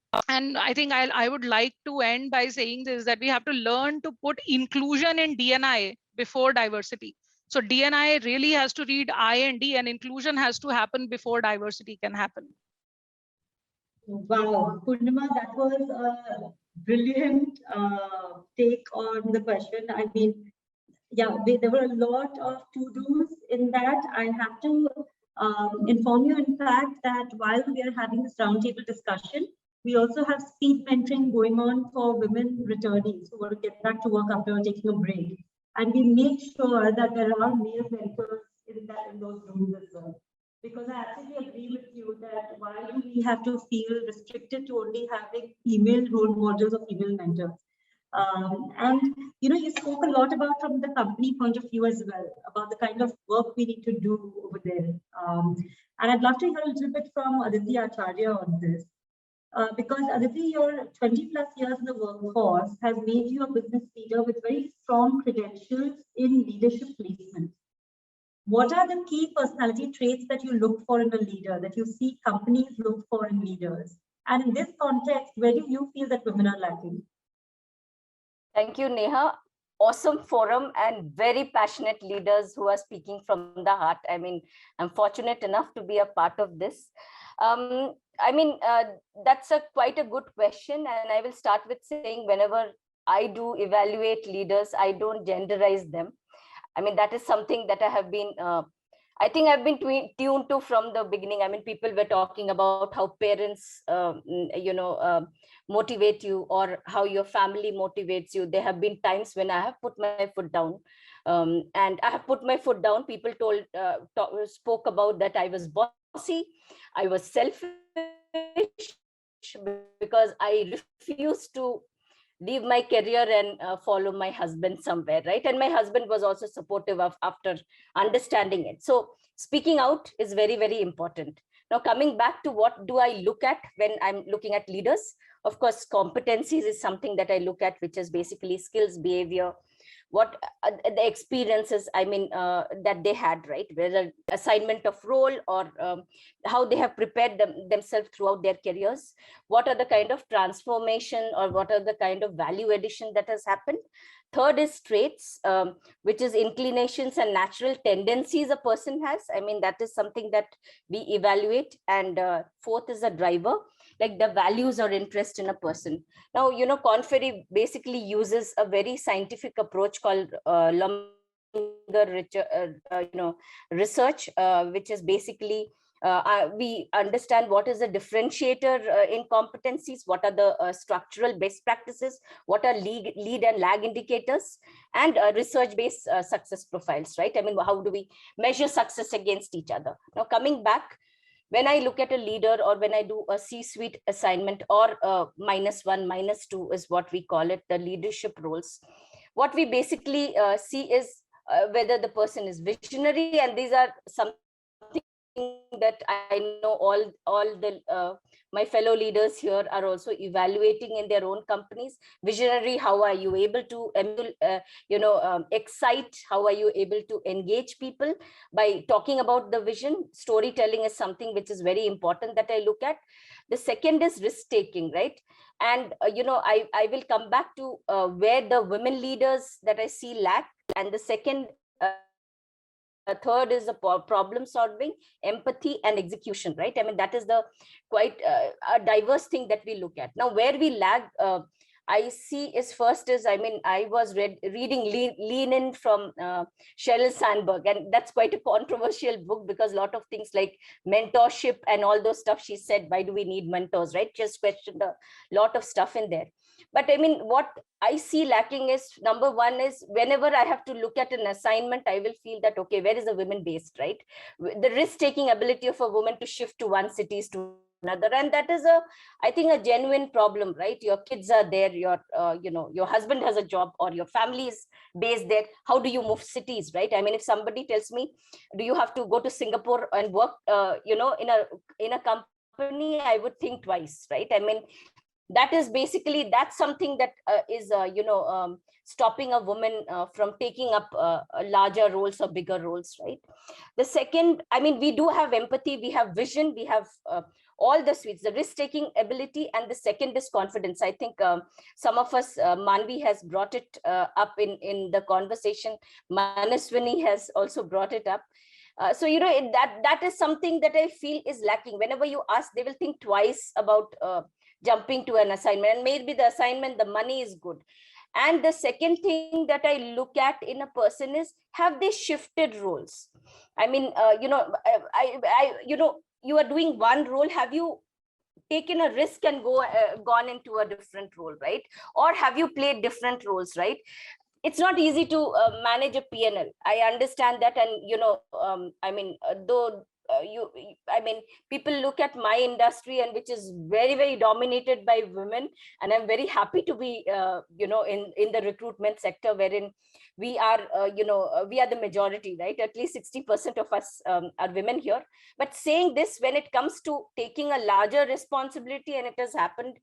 I think I would like to end by saying this, that we have to learn to put inclusion in D&I before diversity. So D&I really has to read I and D, and inclusion has to happen before diversity can happen. Wow, Purnima, that was a brilliant take on the question. I mean, yeah, there were a lot of to-dos in that. I have to inform you, in fact, that while we are having this roundtable discussion, we also have speed mentoring going on for women returnees who want to get back to work after taking a break. And we make sure that there are male mentors in those rooms as well. Because I absolutely agree with you that while we have to feel restricted to only having female role models or female mentors. And you spoke a lot about from the company point of view as well, about the kind of work we need to do over there. And I'd love to hear a little bit from Aditi Acharya on this. Because Aditi, your 20 plus years in the workforce has made you a business leader with very strong credentials in leadership placement. What are the key personality traits that you look for in a leader, that you see companies look for in leaders? And in this context, where do you feel that women are lacking? Thank you, Neha. Awesome forum and very passionate leaders who are speaking from the heart. I mean, I'm fortunate enough to be a part of this. That's quite a good question. And I will start with saying, whenever I do evaluate leaders, I don't genderize them. I mean, that is something that I have been, I think I've been tuned to from the beginning. I mean, people were talking about how parents, motivate you, or how your family motivates you. There have been times when I have put my foot down, and I have put my foot down. People spoke about that I was bossy, I was selfish, because I refused to leave my career and follow my husband somewhere, right? And my husband was also supportive of after understanding it. So speaking out is very, very important. Now, coming back to what do I look at when I'm looking at leaders? Of course, competencies is something that I look at, which is basically skills, behavior, what the experiences, that they had, right? Whether assignment of role, or how they have prepared themselves throughout their careers. What are the kind of transformation, or what are the kind of value addition that has happened? Third is traits, which is inclinations and natural tendencies a person has. I mean, that is something that we evaluate. And fourth is a driver, like the values or interest in a person. Now, Korn Ferry basically uses a very scientific approach called research, which is basically we understand what is the differentiator in competencies, what are the structural best practices, what are lead and lag indicators, and research-based success profiles, right? I mean, how do we measure success against each other? Now, coming back, when I look at a leader, or when I do a C-suite assignment, or -1, -2 is what we call it, the leadership roles, what we basically see is whether the person is visionary, and these are something that I know all the my fellow leaders here are also evaluating in their own companies. Visionary, how are you able to excite? How are you able to engage people by talking about the vision? Storytelling is something which is very important that I look at. The second is risk taking, right? And I will come back to where the women leaders that I see lack. And the second third is the problem solving, empathy, and execution, right? I mean, that is the quite a diverse thing that we look at. Now, where we lag, I see is first is, I mean, I was reading Lean In from Sheryl Sandberg, and that's quite a controversial book because a lot of things like mentorship and all those stuff she said, why do we need mentors, right? Just questioned a lot of stuff in there. But I mean, what I see lacking is, number one is, whenever I have to look at an assignment, I will feel that, okay, where is the women based, right? The risk-taking ability of a woman to shift to one city to another. And that is I think, a genuine problem, right? Your kids are there, your husband has a job, or your family is based there. How do you move cities, right? I mean, if somebody tells me, do you have to go to Singapore and work, in a company, I would think twice, right? I mean, that is basically, that's something that is stopping a woman from taking up larger roles or bigger roles, right? The second, I mean, we do have empathy, we have vision, we have all the suites, the risk-taking ability, and the second is confidence. I think some of us, Manvi has brought it up in the conversation. Manaswini has also brought it up. So, that is something that I feel is lacking. Whenever you ask, they will think twice about jumping to an assignment, and maybe the assignment, the money is good. And the second thing that I look at in a person is, have they shifted roles? I mean, you are doing one role, have you taken a risk and gone into a different role, right? Or have you played different roles, right? It's not easy to manage a PNL. I understand that. And, I mean, though people look at my industry, and which is very, very dominated by women. And I'm very happy to be, in the recruitment sector, wherein we are, we are the majority, right? At least 60% of us are women here. But saying this, when it comes to taking a larger responsibility, and it has happened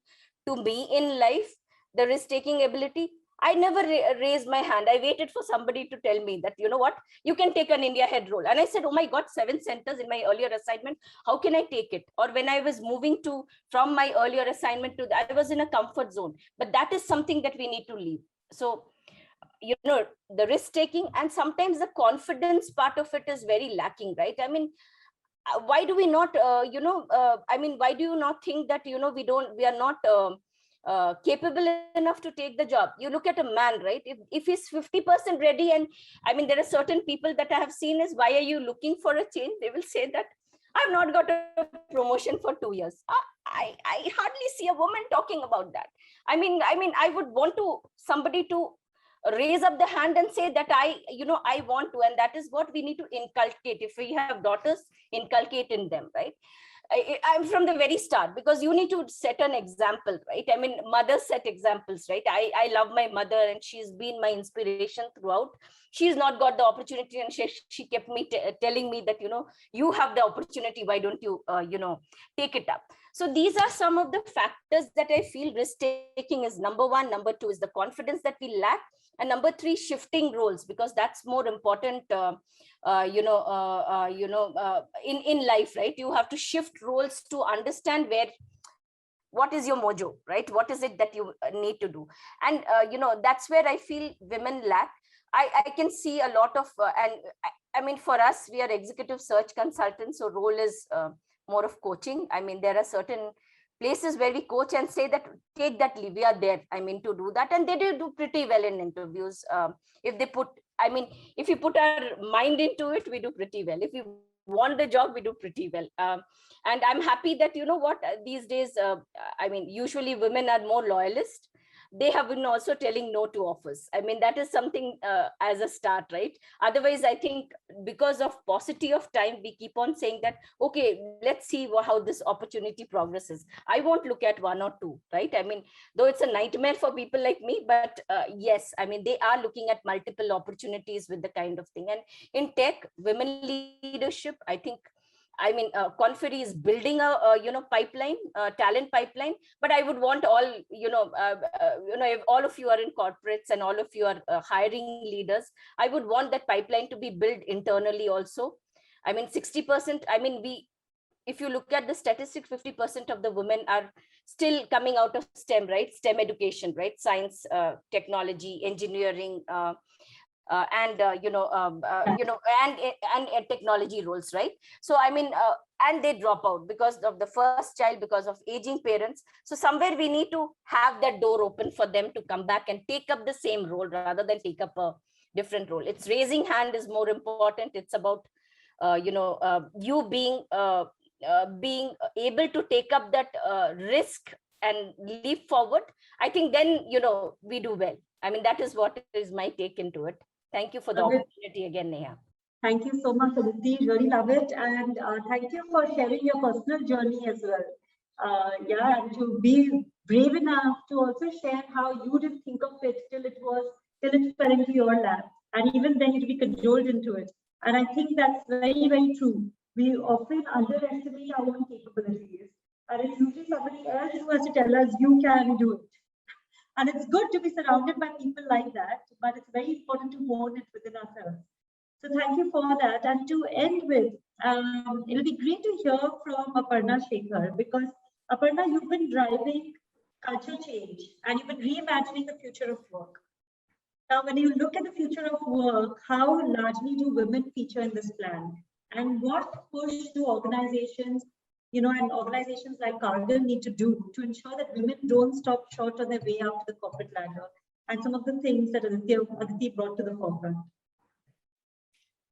to me in life, the risk-taking ability, I never raised my hand. I waited for somebody to tell me that, you know what, you can take an India head role. And I said, oh my God, 7 centers in my earlier assignment. How can I take it? Or when I was moving from my earlier assignment to, I was in a comfort zone. But that is something that we need to leave. So, the risk taking, and sometimes the confidence part of it is very lacking, right? I mean, why do we not, why do you not think that, we are not, capable enough to take the job? You look at a man, right? If he's 50% ready, and I mean, there are certain people that I have seen is, why are you looking for a change? They will say that, I've not got a promotion for 2 years. I hardly see a woman talking about that. I mean, I would want somebody to raise up the hand and say that I want to, and that is what we need to inculcate. If we have daughters, inculcate in them, right? I'm from the very start, because you need to set an example, right? I mean, mothers set examples, right? I love my mother, and she's been my inspiration throughout. She's not got the opportunity, and she kept me telling me that, you have the opportunity, why don't you, take it up? So these are some of the factors that I feel risk taking is number one. Number two is the confidence that we lack. And number three, shifting roles, because that's more important, in life, right? You have to shift roles to understand what is your mojo, right? What is it that you need to do? And, that's where I feel women lack. I can see a lot of, and I mean, for us, we are executive search consultants, so role is more of coaching. I mean, there are certain places where we coach and say that, take that leave, we are there, I mean, to do that. And they do pretty well in interviews. If you put our mind into it, we do pretty well. If we want the job, we do pretty well. And I'm happy that, these days, usually women are more loyalist. They have been also telling no to offers. I mean, that is something as a start, right? Otherwise, I think because of paucity of time, we keep on saying that, okay, let's see how this opportunity progresses. I won't look at 1 or 2, right? I mean, though it's a nightmare for people like me, but yes, I mean, they are looking at multiple opportunities with the kind of thing. And in tech, women leadership, I think I mean, Conferi is building a pipeline, talent pipeline, but I would want all, if all of you are in corporates and all of you are hiring leaders, I would want that pipeline to be built internally also. I mean, 60%, I mean, if you look at the statistics, 50% of the women are still coming out of STEM, right? STEM education, right? Science, technology, engineering, and technology roles, right? So I mean, and they drop out because of the first child, because of aging parents. So somewhere we need to have that door open for them to come back and take up the same role rather than take up a different role. It's raising hand is more important. It's about you being able to take up that risk and leap forward. I think then we do well. I mean, that is what is my take into it. Thank you for the opportunity again, Neha. Thank you so much, Aditi. Really love it. And thank you for sharing your personal journey as well. And to be brave enough to also share how you didn't think of it till it fell into your lap. And even then you'd be cajoled into it. And I think that's very, very true. We often underestimate our own capabilities. And it's usually somebody else who has to tell us, you can do it. And it's good to be surrounded by people like that, but it's very important to hone it within ourselves. So thank you for that. And to end with, it'll be great to hear from Aparna Shekhar, because Aparna, you've been driving culture change and you've been reimagining the future of work. Now, when you look at the future of work, how largely do women feature in this plan? And what push do organizations, and organizations like Cargill need to do to ensure that women don't stop short on their way out to the corporate ladder, and some of the things that Aditi brought to the forefront?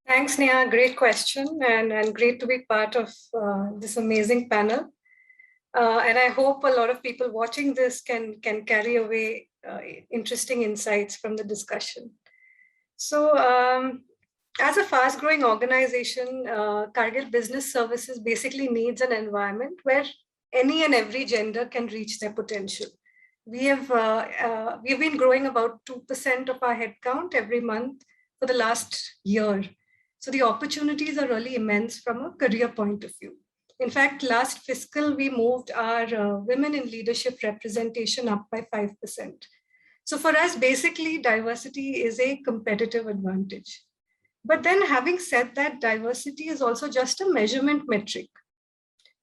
Thanks, Neha. Great question, and great to be part of this amazing panel. And I hope a lot of people watching this can carry away interesting insights from the discussion. So, as a fast-growing organization, Cargill Business Services basically needs an environment where any and every gender can reach their potential. We've been growing about 2% of our headcount every month for the last year. So the opportunities are really immense from a career point of view. In fact, last fiscal, we moved our women in leadership representation up by 5%. So for us, basically, diversity is a competitive advantage. But then having said that, diversity is also just a measurement metric.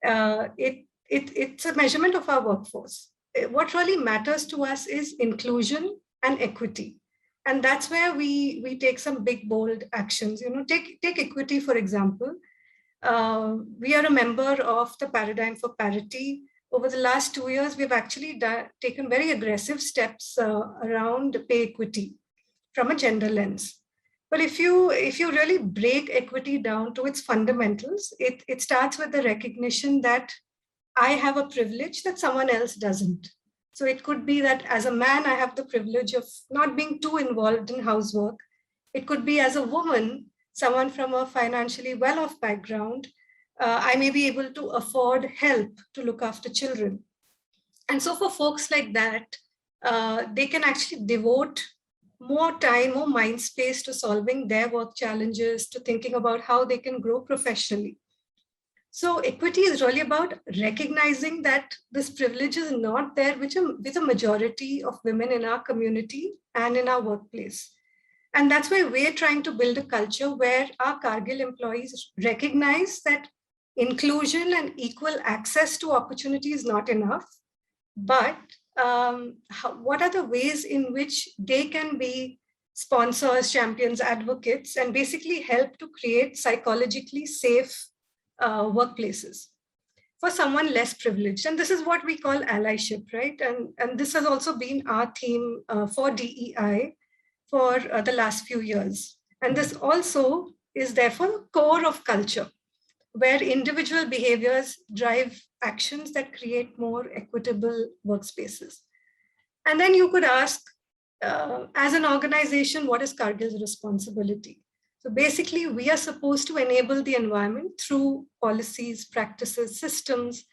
It's a measurement of our workforce. What really matters to us is inclusion and equity. And that's where we take some big, bold actions. Take equity, for example. We are a member of the Paradigm for Parity. Over the last 2 years, we've actually taken very aggressive steps around pay equity from a gender lens. But if you really break equity down to its fundamentals, it starts with the recognition that I have a privilege that someone else doesn't. So it could be that as a man, I have the privilege of not being too involved in housework. It could be as a woman, someone from a financially well-off background, I may be able to afford help to look after children. And so for folks like that, they can actually devote more time, more mind space to solving their work challenges, to thinking about how they can grow professionally. So equity is really about recognizing that this privilege is not there with a majority of women in our community and in our workplace. And that's why we're trying to build a culture where our Cargill employees recognize that inclusion and equal access to opportunity is not enough, but what are the ways in which they can be sponsors, champions, advocates, and basically help to create psychologically safe workplaces for someone less privileged. And this is what we call allyship, right? And this has also been our theme for DEI for the last few years. And this also is therefore the core of culture, where individual behaviors drive actions that create more equitable workspaces. And then you could ask, as an organization, what is Cargill's responsibility? So basically, we are supposed to enable the environment through policies, practices, systems,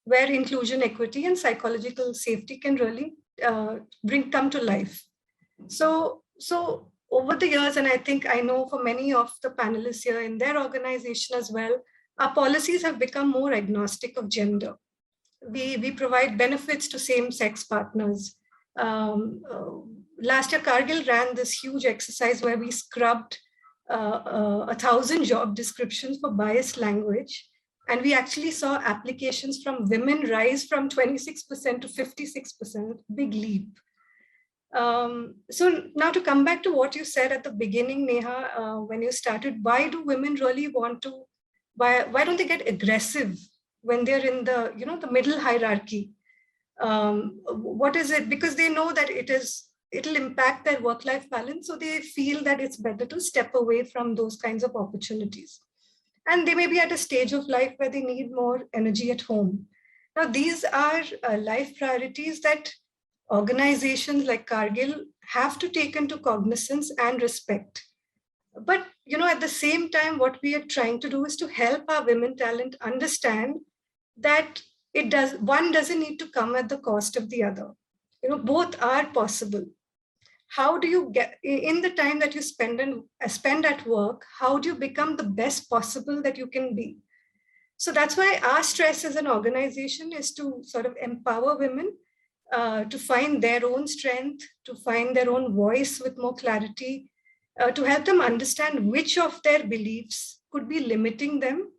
where inclusion, equity, and psychological safety can really come to life. So over the years, and I think I know for many of the panelists here in their organization as well, our policies have become more agnostic of gender. We provide benefits to same-sex partners. Last year, Cargill ran this huge exercise where we scrubbed 1,000 job descriptions for biased language. And we actually saw applications from women rise from 26% to 56%, big leap. So now to come back to what you said at the beginning, Neha, when you started, why do women really want to, why don't they get aggressive when they're in the, the middle hierarchy? What is it? Because they know that it'll impact their work-life balance. So they feel that it's better to step away from those kinds of opportunities. And they may be at a stage of life where they need more energy at home. Now, these are life priorities that organizations like Cargill have to take into cognizance and respect. But, at the same time, what we are trying to do is to help our women talent understand that one doesn't need to come at the cost of the other. Both are possible. How do you get, in the time that you spend at work, how do you become the best possible that you can be? So that's why our stress as an organization is to sort of empower women to find their own strength, to find their own voice with more clarity, to help them understand which of their beliefs could be limiting them,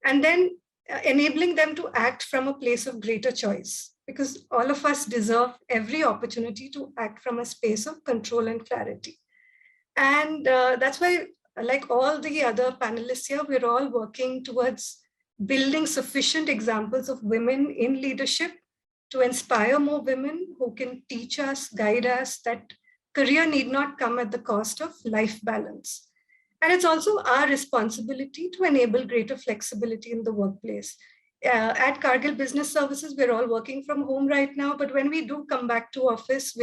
and then enabling them to act from a place of greater choice. Because all of us deserve every opportunity to act from a space of control and clarity. And that's why, like all the other panelists here, we're all working towards building sufficient examples of women in leadership to inspire more women who can teach us, guide us that career need not come at the cost of life balance. And it's also our responsibility to enable greater flexibility in the workplace. At Cargill Business Services, we're all working from home right now, but when we do come back to office,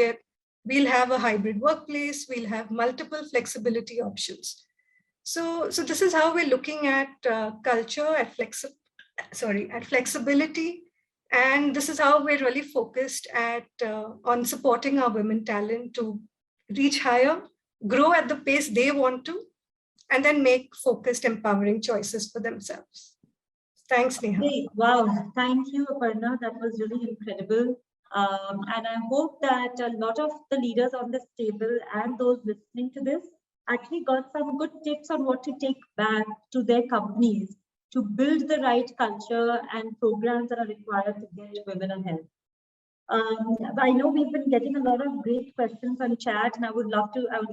we'll have a hybrid workplace, we'll have multiple flexibility options. So this is how we're looking at culture, at flexibility, and this is how we're really focused on supporting our women talent to reach higher, grow at the pace they want to, and then make focused, empowering choices for themselves. Thanks, Neha. Hey, wow, thank you, Aparna. That was really incredible. And I hope that a lot of the leaders on this table and those listening to this actually got some good tips on what to take back to their companies to build the right culture and programs that are required to get women ahead. I know we've been getting a lot of great questions on chat, and I would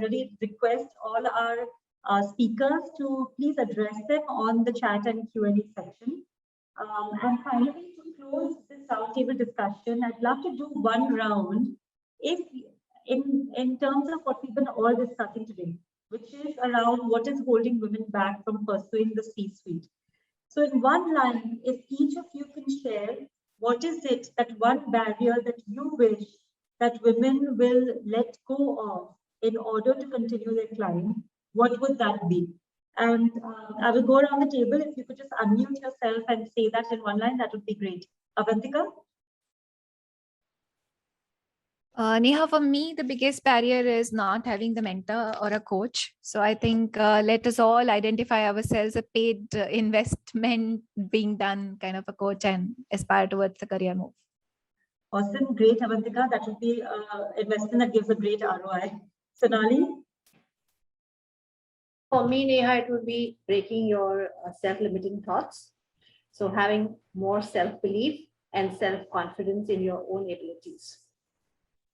really request all our speakers to please address them on the chat and Q&A section. And finally, to close this roundtable discussion, I'd love to do one round in terms of what we've been all discussing today, which is around what is holding women back from pursuing the C-suite. So in one line, if each of you can share, what is it, that one barrier that you wish that women will let go of in order to continue their climb, what would that be? And I will go around the table. If you could just unmute yourself and say that in one line, that would be great. Avantika? Neha, for me, the biggest barrier is not having the mentor or a coach. So I think let us all identify ourselves a paid investment being done, kind of a coach, and aspire towards a career move. Awesome, great, Avantika. That would be an investment that gives a great ROI. Sonali? For me, Neha, it would be breaking your self-limiting thoughts. So having more self-belief and self-confidence in your own abilities.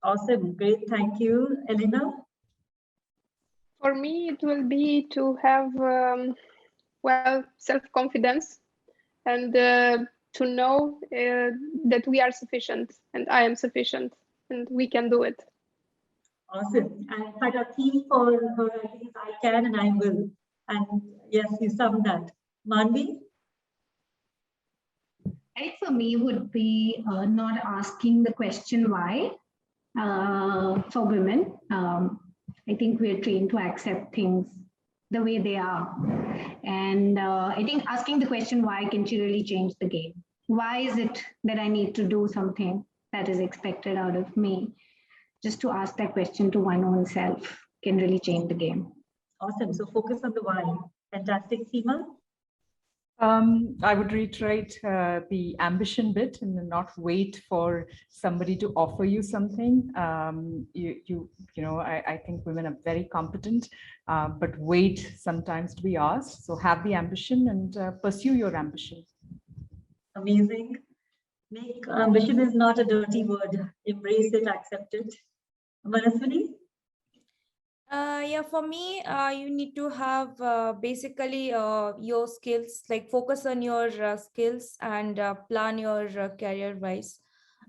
Awesome, great, thank you. Elena? For me, it will be to have, self-confidence and to know that we are sufficient and I am sufficient and we can do it. Awesome. And in fact, our theme for her, I think, is I can and I will. And yes, you summed that. Manvi? I think for me would be not asking the question why for women. I think we're trained to accept things the way they are. And I think asking the question why can really change the game. Why is it that I need to do something that is expected out of me? Just to ask that question to one own self can really change the game. Awesome. So focus on the why. Fantastic, Seema. I would reiterate the ambition bit and not wait for somebody to offer you something. You know, I think women are very competent, but wait sometimes to be asked. So have the ambition and pursue your ambition. Amazing. Make ambition is not a dirty word. Embrace it, accept it. Manaswini? Yeah, for me, you need to have basically your skills, like focus on your skills and plan your career wise,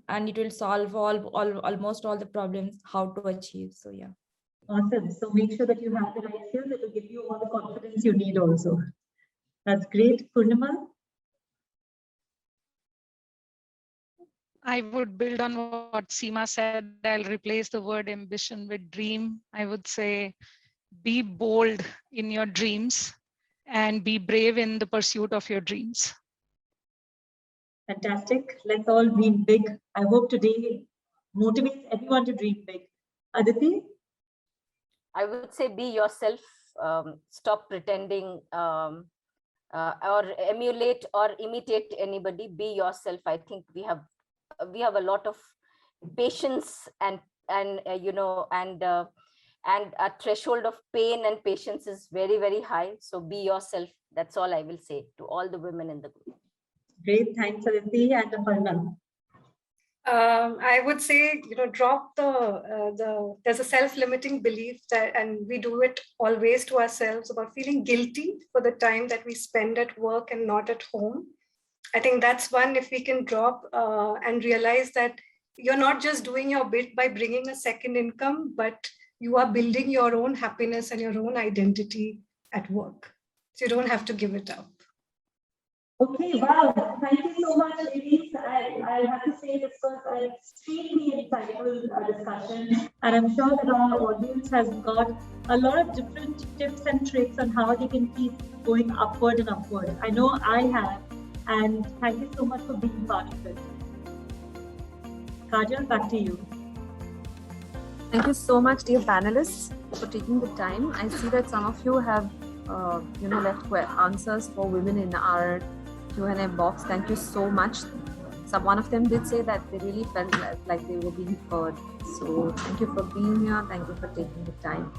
and it will solve almost all the problems how to achieve. So yeah. Awesome. So make sure that you have the right skills. It will give you all the confidence you need also. That's great. Purnima? I would build on what Seema said. I'll replace the word ambition with dream. I would say be bold in your dreams and be brave in the pursuit of your dreams. Fantastic. Let's all dream big. I hope today motivates everyone to dream big. Aditi? I would say be yourself. Stop pretending or emulate or imitate anybody. Be yourself. I think we have a lot of patience and you know, and a threshold of pain and patience is very, very high. So be yourself. That's all I will say to all the women in the group. Great. Thanks, Aditi. And Aparna? I would say, you know, drop there's a self-limiting belief that, and we do it always to ourselves, about feeling guilty for the time that we spend at work and not at home. I think that's one, if we can drop and realize that you're not just doing your bit by bringing a second income, but you are building your own happiness and your own identity at work. So you don't have to give it up. Okay, wow. Thank you so much, ladies. I'll have to say this was an extremely insightful discussion. And I'm sure that our audience has got a lot of different tips and tricks on how they can keep going upward and upward. I know I have. And thank you so much for being part of it. Kajal, back to you. Thank you so much, dear panelists, for taking the time. I see that some of you have, left answers for women in our Q&A box. Thank you so much. One of them did say that they really felt like they were being heard. So thank you for being here. Thank you for taking the time.